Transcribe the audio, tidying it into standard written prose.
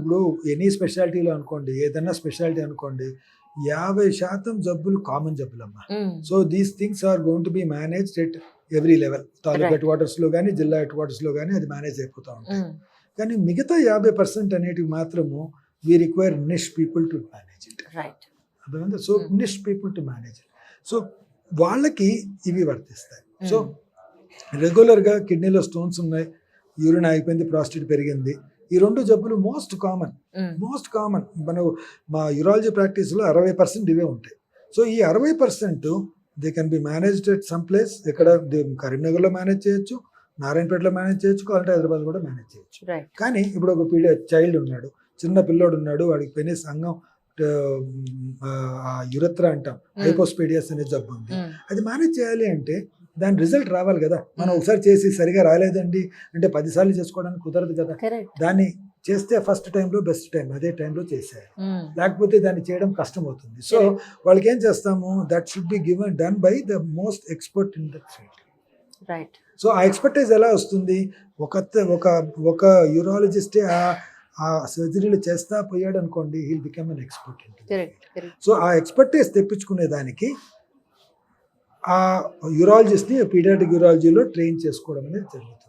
ఇప్పుడు ఎనీ స్పెషాలిటీలో అనుకోండి, ఏదైనా స్పెషాలిటీ అనుకోండి, 50% జబ్బులు కామన్ జబ్బులమ్మా. So these things are going to be managed at every level. Taluka హెడ్ క్వార్టర్స్లో కానీ, జిల్లా హెడ్ క్వార్టర్స్లో కానీ అది మేనేజ్ అయిపోతూ ఉంటాయి. కానీ మిగతా 50% అనేటివి మాత్రము we require niche people to manage it. అర్థమైందా? So niche people to manage it. So వాళ్ళకి ఇవి వర్తిస్తాయి. సో రెగ్యులర్గా కిడ్నీలో స్టోన్స్ ఉన్నాయి, యూరిన్ ఆగిపోయింది, ప్రాస్టేట్ పెరిగింది, ఈ 2 జబ్బులు మోస్ట్ కామన్. మన మా యూరాలజీ ప్రాక్టీస్లో 60% ఇవే ఉంటాయి. సో ఈ 60% they can be managed at some place. ఇక్కడ కరీంనగర్లో మేనేజ్ చేయొచ్చు, నారాయణపేటలో మేనేజ్ చేయొచ్చు, కావాలంటే హైదరాబాద్ కూడా మేనేజ్ చేయొచ్చు. కానీ ఇప్పుడు ఒక చైల్డ్ ఉన్నాడు, చిన్న పిల్లోడు ఉన్నాడు, వాడికి పెనిస్ అంగం యురత్రా అంటాం, హైపోస్పేడియస్ అనే జబ్బు ఉంది. అది మేనేజ్ చేయాలి అంటే దాని రిజల్ట్ రావాలి కదా. మనం ఒకసారి చేసి సరిగా రాలేదండి అంటే 10 సార్లు చేసుకోవడానికి కుదరదు కదా. దాన్ని చేస్తే ఫస్ట్ టైంలో బెస్ట్ టైం, అదే టైంలో చేసేయాలి, లేకపోతే దాన్ని చేయడం కష్టం అవుతుంది. సో వాళ్ళకి ఏం చేస్తాము, that should be given done by the most expert in that field. So ఆ ఎక్స్పర్టైజ్ ఎలా వస్తుంది, ఒక యూరాలజిస్టే ఆ సర్జరీలు చేస్తా పోయాడు అనుకోండి, heal become an expert. So ఆ ఎక్స్పర్టైజ్ తెప్పించుకునే దానికి ఆ యూరాలజిస్ట్ని పీడియాట్రిక్ యూరాలజీలో ట్రైన్ చేసుకోవడం అనేది జరుగుతుంది.